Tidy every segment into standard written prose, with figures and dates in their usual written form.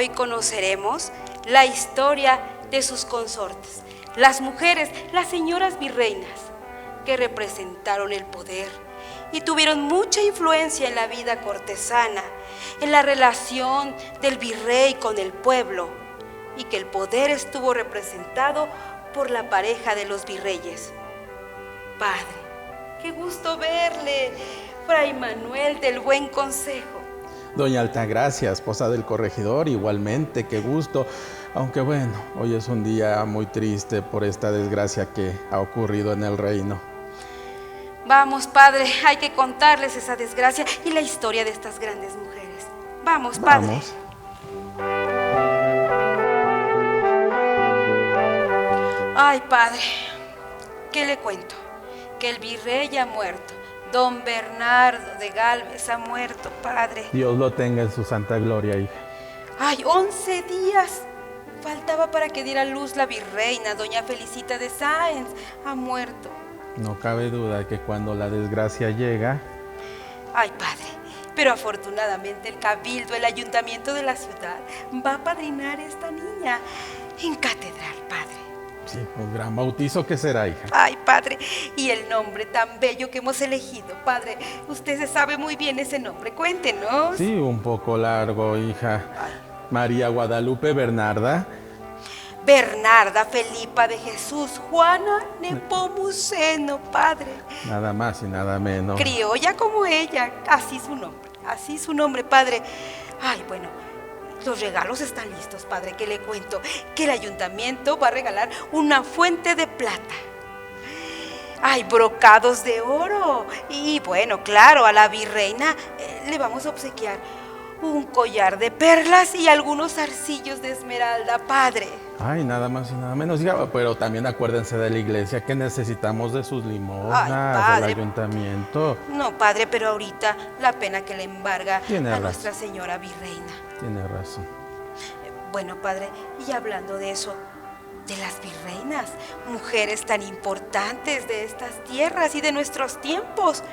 hoy conoceremos la historia de sus consortes, las mujeres, las señoras virreinas, que representaron el poder y tuvieron mucha influencia en la vida cortesana, en la relación del virrey con el pueblo, y que el poder estuvo representado por la pareja de los virreyes. Padre, qué gusto verle, Fray Manuel del Buen Consejo. Doña Altagracia, esposa del corregidor, igualmente, qué gusto. Aunque bueno, hoy es un día muy triste por esta desgracia que ha ocurrido en el reino. Vamos, padre, hay que contarles esa desgracia y la historia de estas grandes mujeres. Vamos, padre. Vamos. Ay, padre, ¿qué le cuento? Que el virrey ha muerto. Don Bernardo de Gálvez ha muerto, padre. Dios lo tenga en su santa gloria, hija. Ay, 11 días faltaba para que diera luz la virreina, doña Felicita de Sáenz. Ha muerto. No cabe duda que cuando la desgracia llega... Ay, padre, pero afortunadamente el cabildo, el ayuntamiento de la ciudad, va a padrinar a esta niña en catedral, padre. Sí, un gran bautizo que será, hija. Ay, padre, y el nombre tan bello que hemos elegido, padre. Usted se sabe muy bien ese nombre, cuéntenos. Sí, un poco largo, hija. Ay. María Guadalupe Bernarda. Bernarda Felipa de Jesús Juana Nepomuceno, padre. Nada más y nada menos. Criolla como ella, así su nombre, padre. Ay, bueno, los regalos están listos, padre, que le cuento que el ayuntamiento va a regalar una fuente de plata. Hay brocados de oro y bueno, claro, a la virreina le vamos a obsequiar un collar de perlas y algunos zarcillos de esmeralda, padre. Ay, nada más y nada menos, hija, pero también acuérdense de la iglesia que necesitamos de sus limosnas, del ayuntamiento. No, padre, pero ahorita la pena que le embarga Tiene a razón. Nuestra Señora Virreina. Tiene razón. Bueno, padre, y hablando de eso, de las virreinas, mujeres tan importantes de estas tierras y de nuestros tiempos.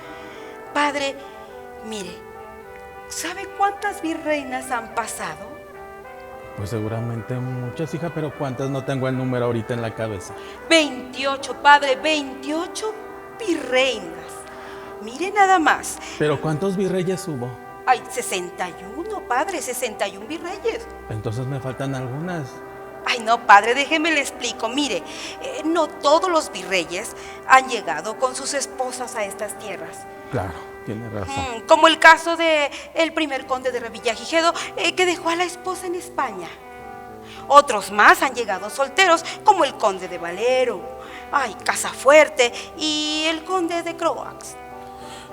Padre, mire, ¿sabe cuántas virreinas han pasado? Pues seguramente muchas, hija, pero ¿cuántas? No tengo el número ahorita en la cabeza. 28, padre, 28 virreinas. Mire nada más. ¿Pero cuántos virreyes hubo? Ay, 61, padre, 61 virreyes. Entonces me faltan algunas. Ay, no, padre, déjeme le explico. Mire, no todos los virreyes han llegado con sus esposas a estas tierras. Claro, tiene razón. Como el caso de el primer conde de Revillagigedo, que dejó a la esposa en España. Otros más han llegado solteros, como el conde de Valero, ay, Casafuerte y el conde de Croax.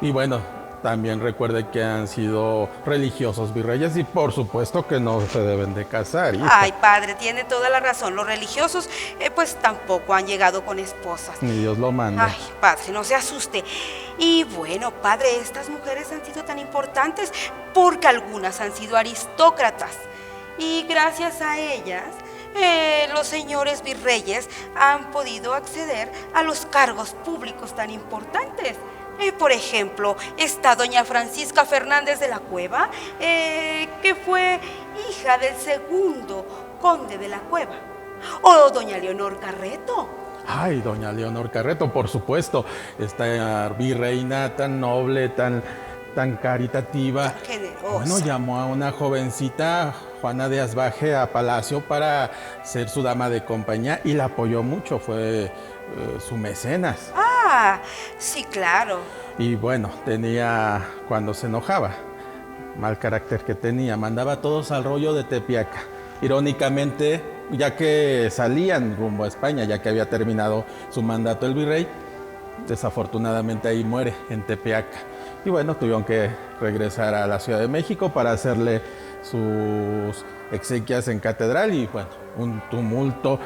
Y bueno, también recuerde que han sido religiosos virreyes y por supuesto que no se deben de casar, hija. Ay, padre, tiene toda la razón. Los religiosos, pues tampoco han llegado con esposas. Ni Dios lo manda. Ay, padre, no se asuste. Y bueno, padre, estas mujeres han sido tan importantes porque algunas han sido aristócratas. Y gracias a ellas, los señores virreyes han podido acceder a los cargos públicos tan importantes. Por ejemplo, está doña Francisca Fernández de la Cueva, que fue hija del segundo conde de la Cueva. O doña Leonor Carreto. Ay, doña Leonor Carreto, por supuesto. Esta virreina tan noble, tan caritativa. Tan generosa. Bueno, llamó a una jovencita, Juana de Asbaje, a Palacio para ser su dama de compañía y la apoyó mucho, fue su mecenas. Ah, sí, claro. Y bueno, tenía, cuando se enojaba, mal carácter que tenía, mandaba a todos al rollo de Tepeaca. Irónicamente, ya que salían rumbo a España, ya que había terminado su mandato el virrey, desafortunadamente ahí muere en Tepeaca. Y bueno, tuvieron que regresar a la Ciudad de México para hacerle sus exequias en catedral y bueno, un tumulto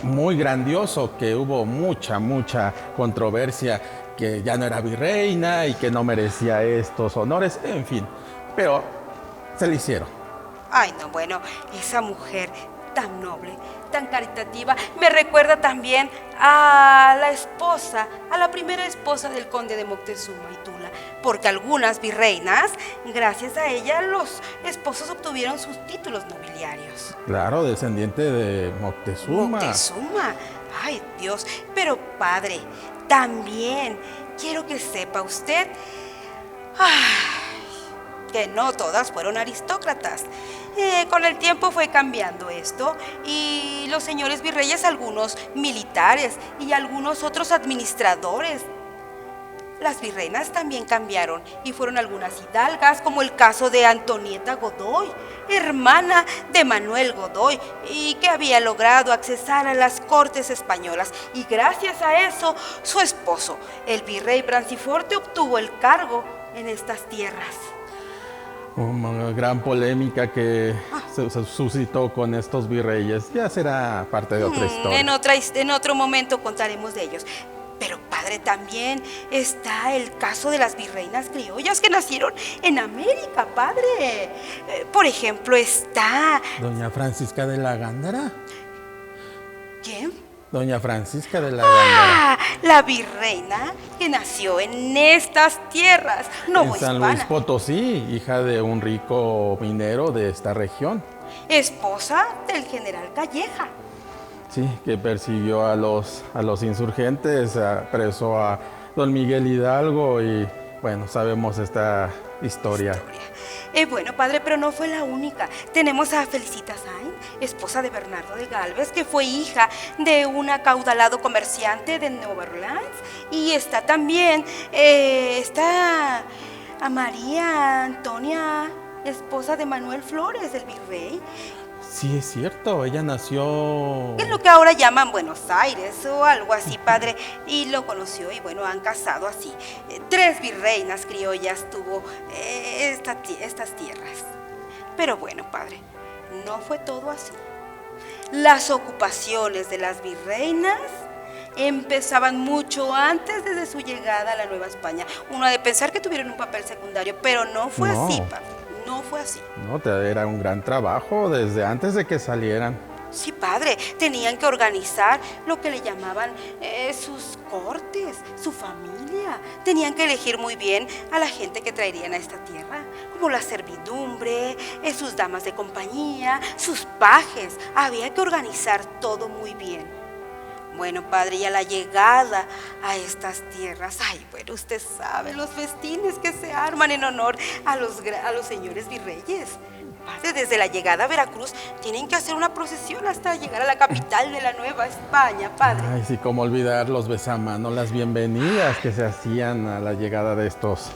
muy grandioso, que hubo mucha controversia, que ya no era virreina y que no merecía estos honores, en fin, pero se le hicieron. Ay, no, bueno, esa mujer tan noble, tan caritativa. Me recuerda también a la esposa, a la primera esposa del conde de Moctezuma y Tula, porque algunas virreinas, gracias a ella, los esposos obtuvieron sus títulos nobiliarios. Claro, descendiente de Moctezuma. Moctezuma, ay Dios, pero padre, también quiero que sepa usted que no todas fueron aristócratas. Con el tiempo fue cambiando esto y los señores virreyes, algunos militares y algunos otros administradores. Las virreinas también cambiaron y fueron algunas hidalgas, como el caso de Antonieta Godoy, hermana de Manuel Godoy, y que había logrado accesar a las cortes españolas. Y gracias a eso, su esposo, el virrey Branciforte, obtuvo el cargo en estas tierras. Una gran polémica que se suscitó con estos virreyes. Ya será parte de otra historia. En otro momento contaremos de ellos. Pero padre, también está el caso de las virreinas criollas que nacieron en América, padre. Por ejemplo, está... Doña Francisca de la Gándara. ¿Quién? Doña Francisca de la Gándara. La virreina que nació en estas tierras, En San Luis novohispana. Potosí, hija de un rico minero de esta región. Esposa del general Calleja. Sí, que persiguió a los insurgentes, preso a don Miguel Hidalgo y bueno, sabemos esta historia. Bueno, padre, pero no fue la única. Tenemos a Felicita Sainz, esposa de Bernardo de Galvez, que fue hija de un acaudalado comerciante de Nueva Orleans. Y está también, está a María Antonia, esposa de Manuel Flores, del virrey. Sí, es cierto, ella nació... Es lo que ahora llaman Buenos Aires o algo así, padre, y lo conoció y bueno, han casado así. 3 virreinas criollas tuvo estas tierras. Pero bueno, padre, no fue todo así. Las ocupaciones de las virreinas empezaban mucho antes de su llegada a la Nueva España. Uno ha de pensar que tuvieron un papel secundario, pero no fue así, padre. No fue así. No, era un gran trabajo desde antes de que salieran. Sí, padre, tenían que organizar lo que le llamaban sus cortes, su familia. Tenían que elegir muy bien a la gente que traerían a esta tierra, como la servidumbre, sus damas de compañía, sus pajes. Había que organizar todo muy bien. Bueno, padre, y a la llegada a estas tierras, ay, bueno, usted sabe los festines que se arman en honor a los señores virreyes. Padre, desde la llegada a Veracruz tienen que hacer una procesión hasta llegar a la capital de la Nueva España, padre. Ay, sí, cómo olvidar los besamanos, las bienvenidas que se hacían a la llegada de estos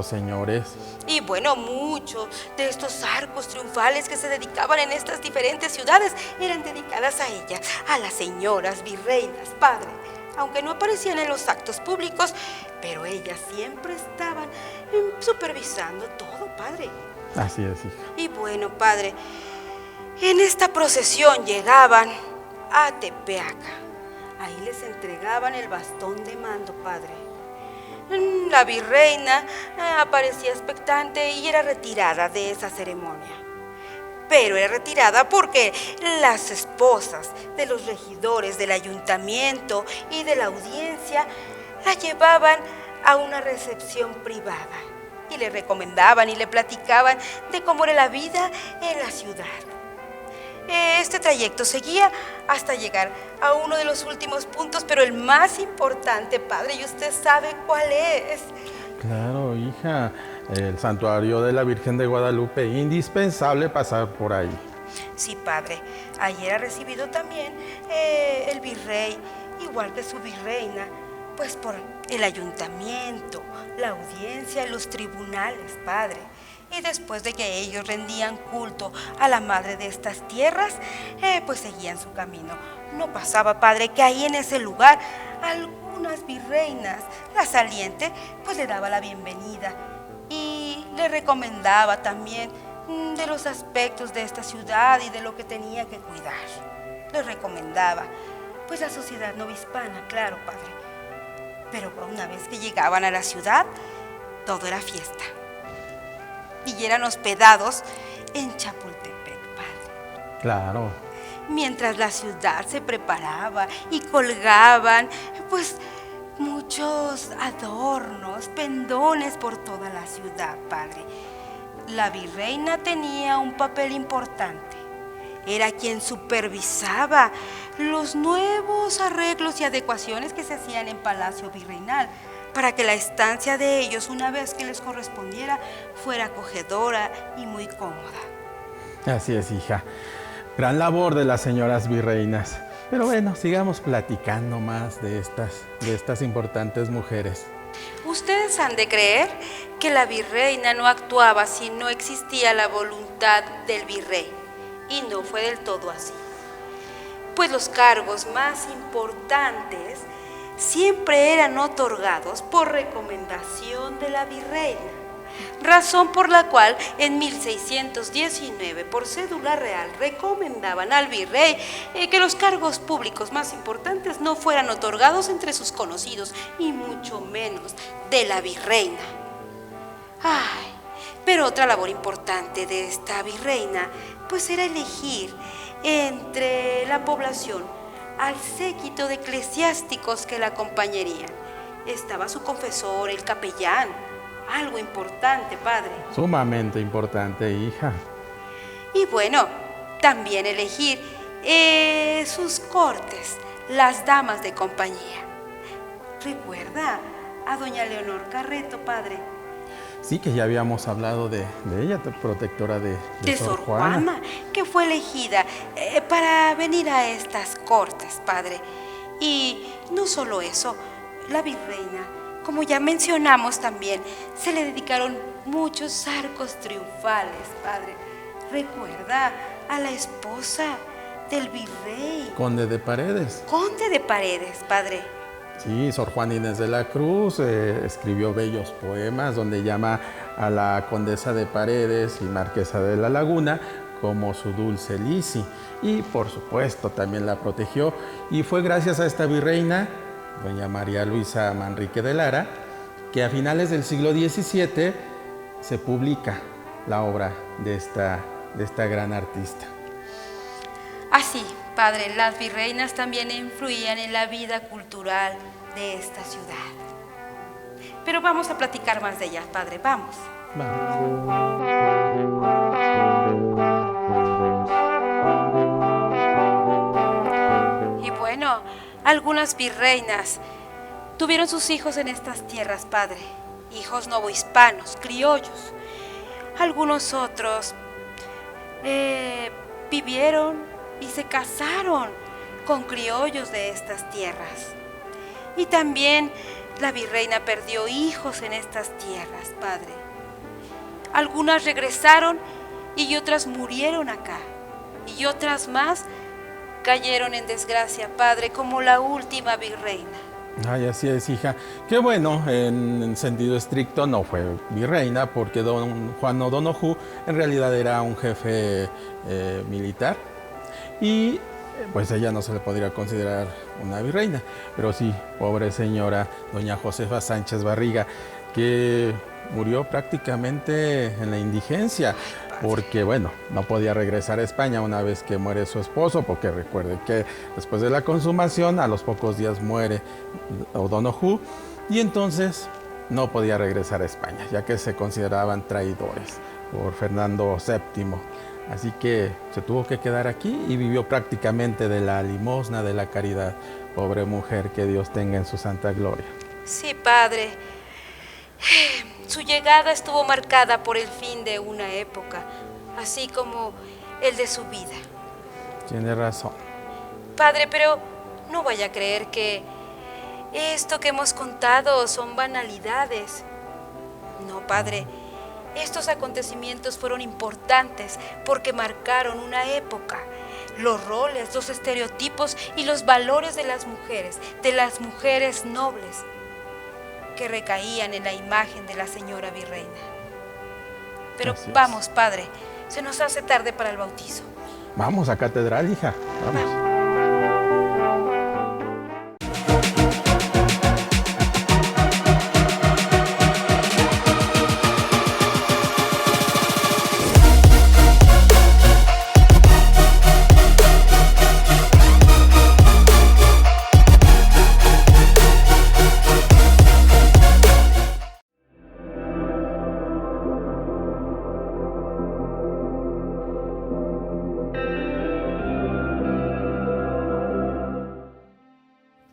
señores. Y bueno, muchos de estos arcos triunfales que se dedicaban en estas diferentes ciudades eran dedicadas a ellas, a las señoras virreinas, padre. Aunque no aparecían en los actos públicos, pero ellas siempre estaban supervisando todo, padre. Así es, hija. Y bueno, padre, en esta procesión llegaban a Tepeaca. Ahí les entregaban el bastón de mando, padre. La virreina aparecía expectante y era retirada de esa ceremonia. Pero era retirada porque las esposas de los regidores del ayuntamiento y de la audiencia la llevaban a una recepción privada y le recomendaban y le platicaban de cómo era la vida en la ciudad. Este trayecto seguía hasta llegar a uno de los últimos puntos, pero el más importante, padre, y usted sabe cuál es. Claro, hija, el santuario de la Virgen de Guadalupe, indispensable pasar por ahí. Sí, padre, ahí era recibido también el virrey, igual que su virreina, pues por el ayuntamiento, la audiencia y los tribunales, padre. Y después de que ellos rendían culto a la madre de estas tierras, pues seguían su camino. No pasaba, padre, que ahí en ese lugar algunas virreinas, la saliente, pues le daba la bienvenida y le recomendaba también de los aspectos de esta ciudad y de lo que tenía que cuidar. Le recomendaba, pues la sociedad novohispana, claro, padre. Pero una vez que llegaban a la ciudad, todo era fiesta. Y eran hospedados en Chapultepec, padre. Claro. mientras la ciudad se preparaba y colgaban, pues, muchos adornos, pendones por toda la ciudad, padre. La virreina tenía un papel importante. Era quien supervisaba los nuevos arreglos y adecuaciones que se hacían en Palacio Virreinal para que la estancia de ellos, una vez que les correspondiera, fuera acogedora y muy cómoda. Así es, hija. Gran labor de las señoras virreinas. Pero bueno, sigamos platicando más de estas importantes mujeres. Ustedes han de creer que la virreina no actuaba si no existía la voluntad del virrey. Y no fue del todo así. Pues los cargos más importantes siempre eran otorgados por recomendación de la virreina, razón por la cual en 1619 por cédula real recomendaban al virrey que los cargos públicos más importantes no fueran otorgados entre sus conocidos y mucho menos de la virreina. Ay, pero otra labor importante de esta virreina pues era elegir entre la población al séquito de eclesiásticos que la acompañarían. Estaba su confesor, el capellán, algo importante, padre. Sumamente importante, hija. Y bueno, también elegir sus cortes, las damas de compañía. ¿Recuerda a doña Leonor Carreto, padre? Sí, que ya habíamos hablado de ella, protectora de Sor Juana, que fue elegida para venir a estas cortes, padre. Y no solo eso, la virreina, como ya mencionamos también, se le dedicaron muchos arcos triunfales, padre. Recuerda a la esposa del virrey. Conde de Paredes. Conde de Paredes, padre. Sí, Sor Juana Inés de la Cruz escribió bellos poemas donde llama a la condesa de Paredes y marquesa de la Laguna como su dulce Lisi. Y por supuesto también la protegió. Y fue gracias a esta virreina, doña María Luisa Manrique de Lara, que a finales del siglo XVII se publica la obra de esta gran artista. Así, padre, las virreinas también influían en la vida cultural de esta ciudad. Pero vamos a platicar más de ellas, padre, vamos. Y bueno, algunas virreinas tuvieron sus hijos en estas tierras, padre, hijos novohispanos, criollos. Algunos otros vivieron y se casaron con criollos de estas tierras. Y también la virreina perdió hijos en estas tierras, padre. Algunas regresaron y otras murieron acá. Y otras más cayeron en desgracia, padre, como la última virreina. Ay, así es, hija. Qué bueno, en sentido estricto no fue virreina, porque don Juan O'Donoghue en realidad era un jefe militar. Y pues ella no se le podría considerar una virreina, pero sí, pobre señora, doña Josefa Sánchez Barriga, que murió prácticamente en la indigencia, porque bueno, no podía regresar a España una vez que muere su esposo, porque recuerde que después de la consumación, a los pocos días muere O'Donoghue, y entonces no podía regresar a España, ya que se consideraban traidores por Fernando VII. Así que se tuvo que quedar aquí y vivió prácticamente de la limosna, de la caridad. Pobre mujer, que Dios tenga en su santa gloria. Sí, padre. Su llegada estuvo marcada por el fin de una época, así como el de su vida. Tiene razón. Padre, pero no vaya a creer que esto que hemos contado son banalidades. No, padre. Estos acontecimientos fueron importantes porque marcaron una época. Los roles, los estereotipos y los valores de las mujeres nobles, que recaían en la imagen de la señora virreina. Pero vamos, padre, se nos hace tarde para el bautizo. Vamos a catedral, hija. Vamos.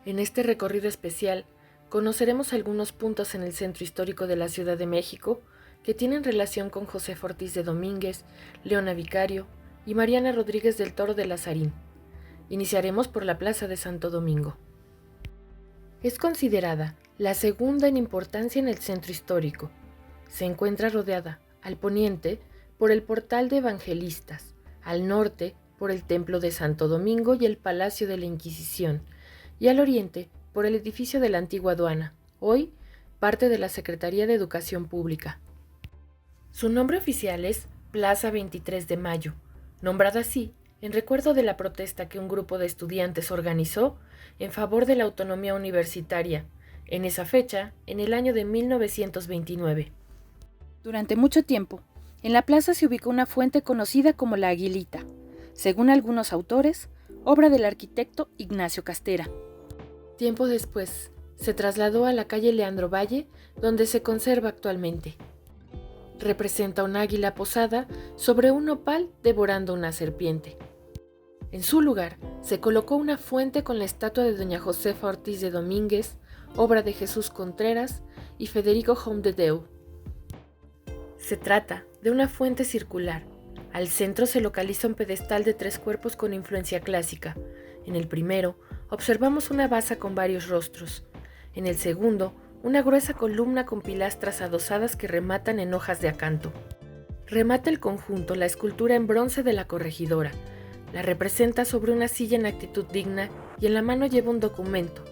En este recorrido especial conoceremos algunos puntos en el centro histórico de la Ciudad de México que tienen relación con Josefa Ortiz de Domínguez, Leona Vicario y Mariana Rodríguez del Toro de Lazarín. Iniciaremos por la Plaza de Santo Domingo. Es considerada la segunda en importancia en el centro histórico. Se encuentra rodeada al poniente por el Portal de Evangelistas, al norte por el Templo de Santo Domingo y el Palacio de la Inquisición, y al oriente por el edificio de la antigua aduana, hoy parte de la Secretaría de Educación Pública. Su nombre oficial es Plaza 23 de Mayo, nombrada así en recuerdo de la protesta que un grupo de estudiantes organizó en favor de la autonomía universitaria, en esa fecha, en el año de 1929. Durante mucho tiempo, en la plaza se ubicó una fuente conocida como la Aguilita, según algunos autores, obra del arquitecto Ignacio Castera. Tiempo después, se trasladó a la calle Leandro Valle, donde se conserva actualmente. Representa un águila posada sobre un nopal devorando una serpiente. En su lugar, se colocó una fuente con la estatua de doña Josefa Ortiz de Domínguez, obra de Jesús Contreras y Federico Homdedeu. Se trata de una fuente circular. Al centro se localiza un pedestal de 3 cuerpos con influencia clásica. En el primero, observamos una basa con varios rostros. En el segundo, una gruesa columna con pilastras adosadas que rematan en hojas de acanto. Remata el conjunto la escultura en bronce de la corregidora. La representa sobre una silla en actitud digna y en la mano lleva un documento.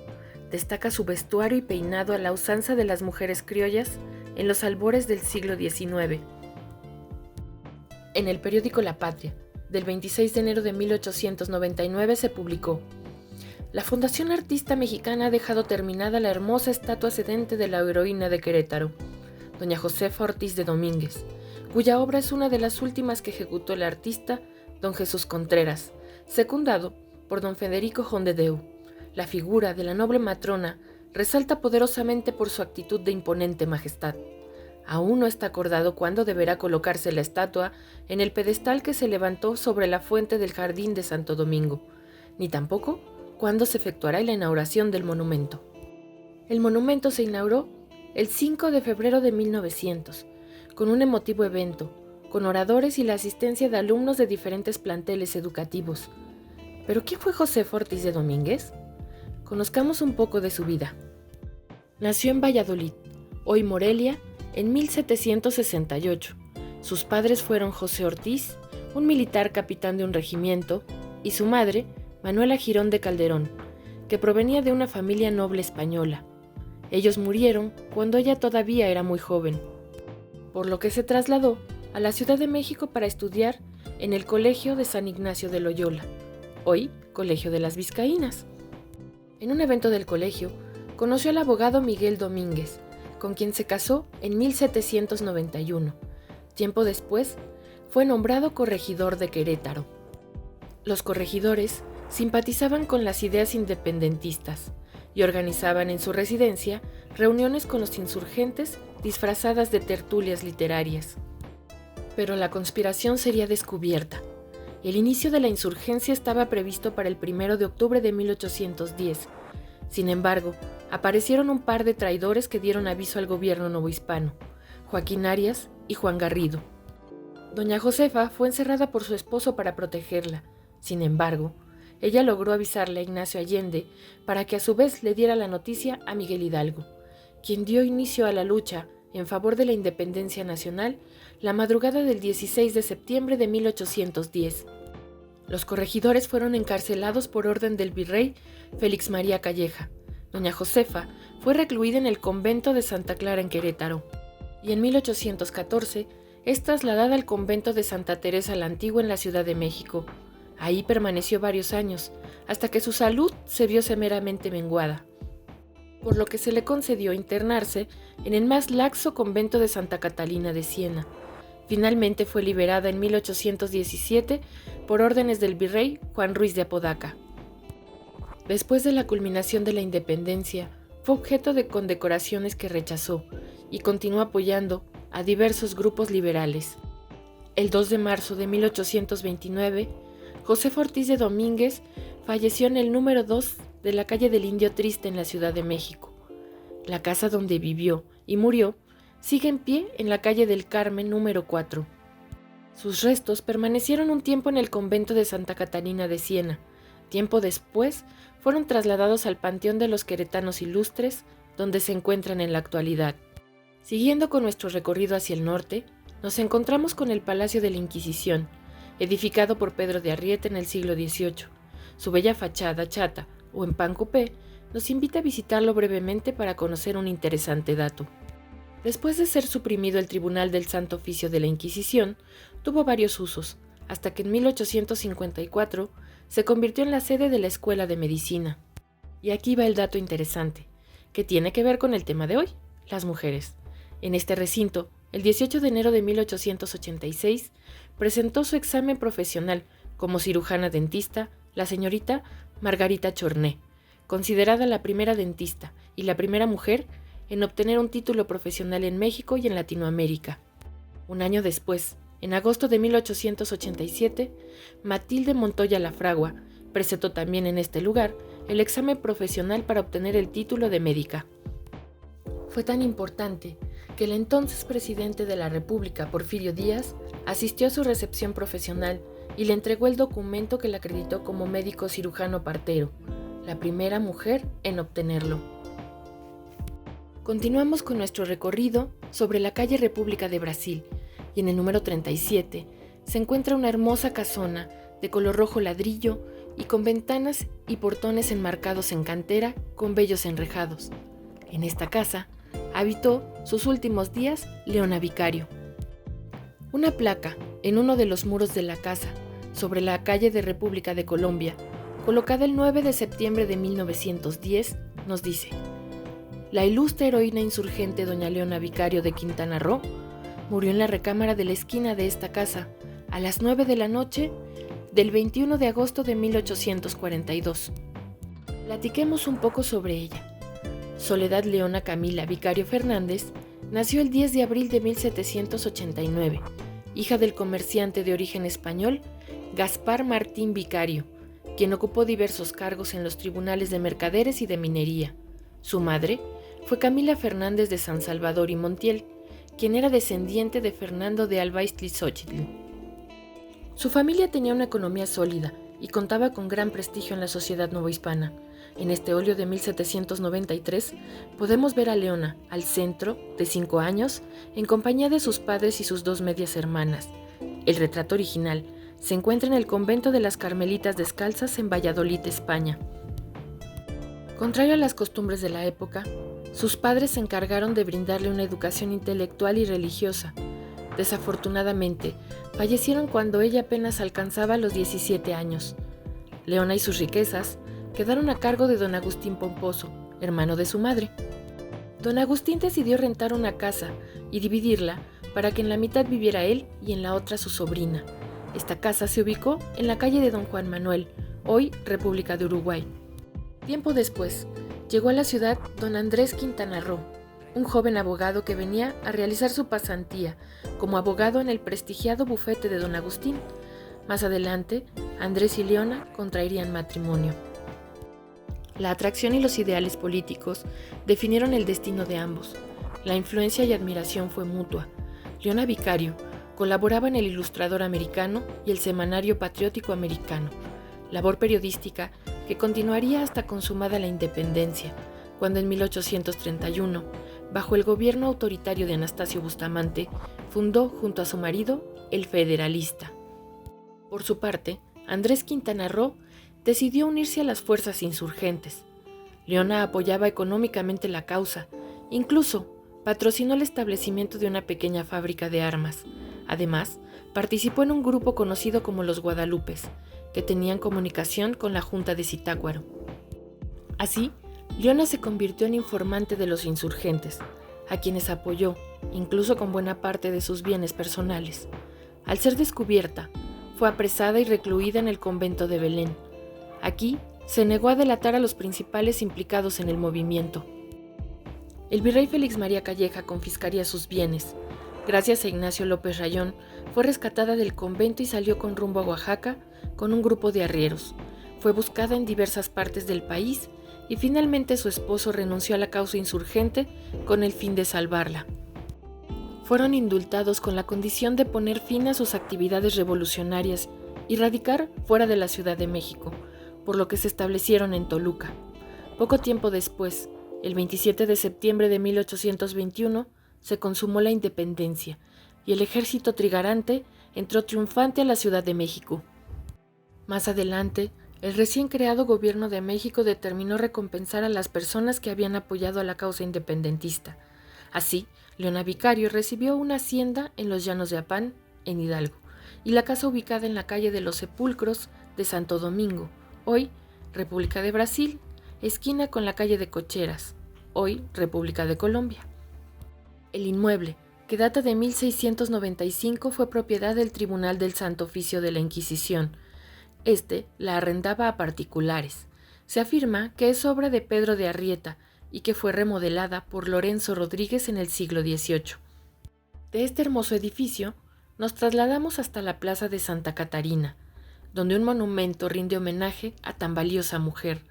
Destaca su vestuario y peinado a la usanza de las mujeres criollas en los albores del siglo XIX. En el periódico La Patria, del 26 de enero de 1899 se publicó: la Fundación Artista Mexicana ha dejado terminada la hermosa estatua sedente de la heroína de Querétaro, doña Josefa Ortiz de Domínguez, cuya obra es una de las últimas que ejecutó el artista don Jesús Contreras, secundado por don Federico Homdedeu. La figura de la noble matrona resalta poderosamente por su actitud de imponente majestad. Aún no está acordado cuándo deberá colocarse la estatua en el pedestal que se levantó sobre la fuente del Jardín de Santo Domingo, ni tampoco cuándo se efectuará la inauguración del monumento. El monumento se inauguró el 5 de febrero de 1900, con un emotivo evento, con oradores y la asistencia de alumnos de diferentes planteles educativos. ¿Pero quién fue Josefa Ortiz de Domínguez? Conozcamos un poco de su vida. Nació en Valladolid, hoy Morelia, en 1768. Sus padres fueron José Ortiz, un militar capitán de un regimiento, y su madre, Manuela Girón de Calderón, que provenía de una familia noble española. Ellos murieron cuando ella todavía era muy joven, por lo que se trasladó a la Ciudad de México para estudiar en el Colegio de San Ignacio de Loyola, hoy Colegio de las Vizcaínas. En un evento del colegio, conoció al abogado Miguel Domínguez, con quien se casó en 1791. Tiempo después, fue nombrado corregidor de Querétaro. Los corregidores simpatizaban con las ideas independentistas y organizaban en su residencia reuniones con los insurgentes disfrazadas de tertulias literarias. Pero la conspiración sería descubierta. El inicio de la insurgencia estaba previsto para el 1 de octubre de 1810. Sin embargo, aparecieron un par de traidores que dieron aviso al gobierno novohispano, Joaquín Arias y Juan Garrido. Doña Josefa fue encerrada por su esposo para protegerla. Sin embargo, ella logró avisarle a Ignacio Allende para que a su vez le diera la noticia a Miguel Hidalgo, quien dio inicio a la lucha en favor de la independencia nacional la madrugada del 16 de septiembre de 1810. Los corregidores fueron encarcelados por orden del virrey Félix María Calleja. Doña Josefa fue recluida en el convento de Santa Clara en Querétaro, y en 1814 es trasladada al convento de Santa Teresa la Antigua en la Ciudad de México. Ahí permaneció varios años, hasta que su salud se vio severamente menguada, por lo que se le concedió internarse en el más laxo convento de Santa Catalina de Siena. Finalmente fue liberada en 1817 por órdenes del virrey Juan Ruiz de Apodaca. Después de la culminación de la independencia, fue objeto de condecoraciones que rechazó y continuó apoyando a diversos grupos liberales. El 2 de marzo de 1829, Josefa Ortiz de Domínguez falleció en el número 2 de la calle del Indio Triste en la Ciudad de México. La casa donde vivió y murió sigue en pie en la calle del Carmen número 4. Sus restos permanecieron un tiempo en el convento de Santa Catalina de Siena. Tiempo después fueron trasladados al Panteón de los Queretanos Ilustres, donde se encuentran en la actualidad. Siguiendo con nuestro recorrido hacia el norte, nos encontramos con el Palacio de la Inquisición, edificado por Pedro de Arrieta en el siglo XVIII. Su bella fachada chata, o en pan coupé, nos invita a visitarlo brevemente para conocer un interesante dato. Después de ser suprimido el Tribunal del Santo Oficio de la Inquisición, tuvo varios usos, hasta que en 1854 se convirtió en la sede de la Escuela de Medicina. Y aquí va el dato interesante, que tiene que ver con el tema de hoy, las mujeres. En este recinto, el 18 de enero de 1886, presentó su examen profesional como cirujana dentista la señorita Margarita Chorné, considerada la primera dentista y la primera mujer en obtener un título profesional en México y en Latinoamérica. Un año después, en agosto de 1887, Matilde Montoya Lafragua presentó también en este lugar el examen profesional para obtener el título de médica. Fue tan importante que el entonces presidente de la República, Porfirio Díaz, asistió a su recepción profesional y le entregó el documento que la acreditó como médico cirujano partero, la primera mujer en obtenerlo. Continuamos con nuestro recorrido sobre la calle República de Brasil, y en el número 37 se encuentra una hermosa casona de color rojo ladrillo y con ventanas y portones enmarcados en cantera con bellos enrejados. En esta casa habitó sus últimos días Leona Vicario. Una placa en uno de los muros de la casa, sobre la calle de República de Colombia, colocada el 9 de septiembre de 1910, nos dice: la ilustre heroína insurgente doña Leona Vicario de Quintana Roo murió en la recámara de la esquina de esta casa a las 9 de la noche del 21 de agosto de 1842. Platiquemos un poco sobre ella. Soledad Leona Camila Vicario Fernández nació el 10 de abril de 1789, hija del comerciante de origen español Gaspar Martín Vicario, quien ocupó diversos cargos en los tribunales de mercaderes y de minería. Su madre fue Camila Fernández de San Salvador y Montiel, quien era descendiente de Fernando de Alba Iztlixóchitl. Su familia tenía una economía sólida y contaba con gran prestigio en la sociedad novohispana. En este óleo de 1793 podemos ver a Leona al centro, de 5 años, en compañía de sus padres y sus 2 medias hermanas. El retrato original se encuentra en el convento de las Carmelitas Descalzas en Valladolid, España. Contrario a las costumbres de la época, sus padres se encargaron de brindarle una educación intelectual y religiosa. Desafortunadamente, fallecieron cuando ella apenas alcanzaba los 17 años. Leona y sus riquezas quedaron a cargo de don Agustín Pomposo, hermano de su madre. Don Agustín decidió rentar una casa y dividirla para que en la mitad viviera él y en la otra su sobrina. Esta casa se ubicó en la calle de Don Juan Manuel, hoy República de Uruguay. Tiempo después, llegó a la ciudad don Andrés Quintana Roo, un joven abogado que venía a realizar su pasantía como abogado en el prestigiado bufete de don Agustín. Más adelante, Andrés y Leona contraerían matrimonio. La atracción y los ideales políticos definieron el destino de ambos. La influencia y admiración fue mutua. Leona Vicario colaboraba en el Ilustrador Americano y el Semanario Patriótico Americano, labor periodística que continuaría hasta consumada la independencia, cuando en 1831, bajo el gobierno autoritario de Anastasio Bustamante, fundó junto a su marido El Federalista. Por su parte, Andrés Quintana Roo decidió unirse a las fuerzas insurgentes. Leona apoyaba económicamente la causa, incluso patrocinó el establecimiento de una pequeña fábrica de armas. Además, participó en un grupo conocido como los Guadalupes, que tenían comunicación con la Junta de Zitácuaro. Así, Leona se convirtió en informante de los insurgentes, a quienes apoyó, incluso con buena parte de sus bienes personales. Al ser descubierta, fue apresada y recluida en el convento de Belén. Aquí, se negó a delatar a los principales implicados en el movimiento. El virrey Félix María Calleja confiscaría sus bienes. Gracias a Ignacio López Rayón, fue rescatada del convento y salió con rumbo a Oaxaca con un grupo de arrieros. Fue buscada en diversas partes del país y finalmente su esposo renunció a la causa insurgente con el fin de salvarla. Fueron indultados con la condición de poner fin a sus actividades revolucionarias y radicar fuera de la Ciudad de México, por lo que se establecieron en Toluca. Poco tiempo después, el 27 de septiembre de 1821, se consumó la independencia y el ejército trigarante entró triunfante a la Ciudad de México. Más adelante, el recién creado Gobierno de México determinó recompensar a las personas que habían apoyado a la causa independentista. Así, Leona Vicario recibió una hacienda en los Llanos de Apán, en Hidalgo, y la casa ubicada en la calle de los Sepulcros de Santo Domingo, hoy República de Brasil, esquina con la calle de Cocheras, hoy República de Colombia. El inmueble, que data de 1695, fue propiedad del Tribunal del Santo Oficio de la Inquisición. Este la arrendaba a particulares. Se afirma que es obra de Pedro de Arrieta y que fue remodelada por Lorenzo Rodríguez en el siglo XVIII. De este hermoso edificio, nos trasladamos hasta la Plaza de Santa Catarina, donde un monumento rinde homenaje a tan valiosa mujer.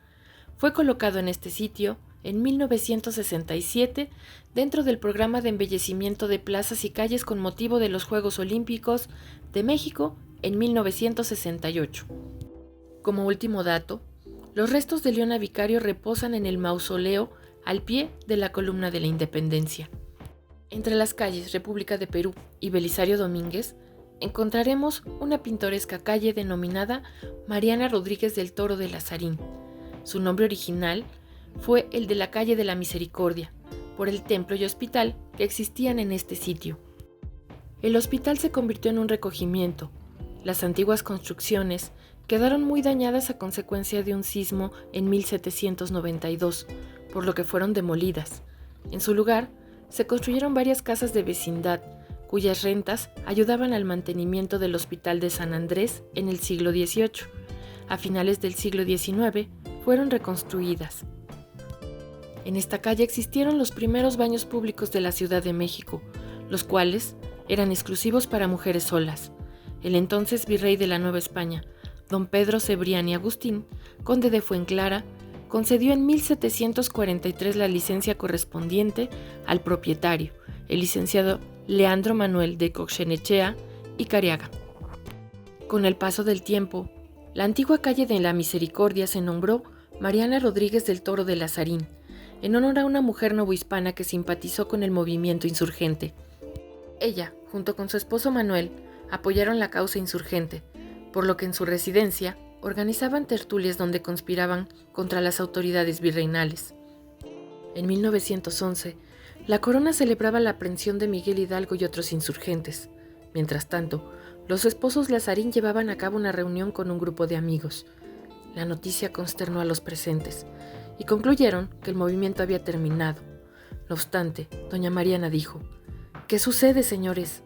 Fue colocado en este sitio en 1967 dentro del programa de embellecimiento de plazas y calles con motivo de los Juegos Olímpicos de México en 1968. Como último dato, los restos de Leona Vicario reposan en el mausoleo al pie de la Columna de la Independencia. Entre las calles República de Perú y Belisario Domínguez encontraremos una pintoresca calle denominada Mariana Rodríguez del Toro de Lazarín. Su nombre original fue el de la calle de la Misericordia, por el templo y hospital que existían en este sitio. El hospital se convirtió en un recogimiento. Las antiguas construcciones quedaron muy dañadas a consecuencia de un sismo en 1792, por lo que fueron demolidas. En su lugar, se construyeron varias casas de vecindad, cuyas rentas ayudaban al mantenimiento del Hospital de San Andrés en el siglo XVIII. A finales del siglo XIX fueron reconstruidas. En esta calle existieron los primeros baños públicos de la Ciudad de México, los cuales eran exclusivos para mujeres solas. El entonces virrey de la Nueva España, don Pedro Cebrián Agustín, conde de Fuenclara, concedió en 1743 la licencia correspondiente al propietario, el licenciado Leandro Manuel de Goxenechea y Cariaga. Con el paso del tiempo, la antigua calle de la Misericordia se nombró Mariana Rodríguez del Toro de Lazarín, en honor a una mujer novohispana que simpatizó con el movimiento insurgente. Ella, junto con su esposo Manuel, apoyaron la causa insurgente, por lo que en su residencia organizaban tertulias donde conspiraban contra las autoridades virreinales. En 1911, la corona celebraba la aprehensión de Miguel Hidalgo y otros insurgentes. Mientras tanto, los esposos Lazarín llevaban a cabo una reunión con un grupo de amigos. La noticia consternó a los presentes y concluyeron que el movimiento había terminado. No obstante, doña Mariana dijo: «¿Qué sucede, señores?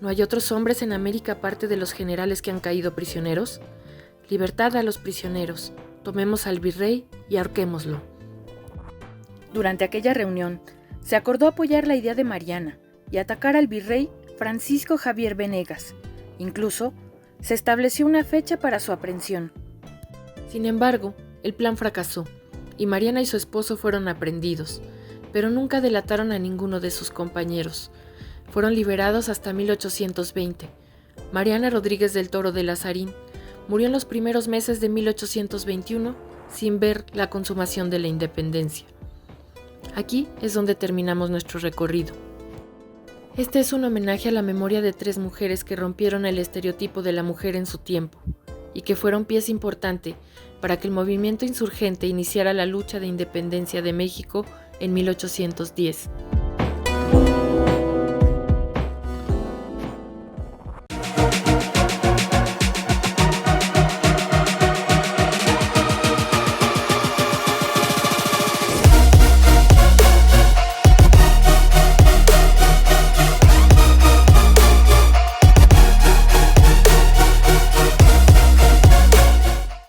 ¿No hay otros hombres en América aparte de los generales que han caído prisioneros? Libertad a los prisioneros, tomemos al virrey y ahorquémoslo». Durante aquella reunión, se acordó apoyar la idea de Mariana y atacar al virrey Francisco Javier Venegas. Incluso, se estableció una fecha para su aprehensión. Sin embargo, el plan fracasó y Mariana y su esposo fueron aprehendidos, pero nunca delataron a ninguno de sus compañeros. Fueron liberados hasta 1820. Mariana Rodríguez del Toro de Lazarín murió en los primeros meses de 1821 sin ver la consumación de la independencia. Aquí es donde terminamos nuestro recorrido. Este es un homenaje a la memoria de 3 mujeres que rompieron el estereotipo de la mujer en su tiempo y que fueron pieza importante para que el movimiento insurgente iniciara la lucha de independencia de México en 1810.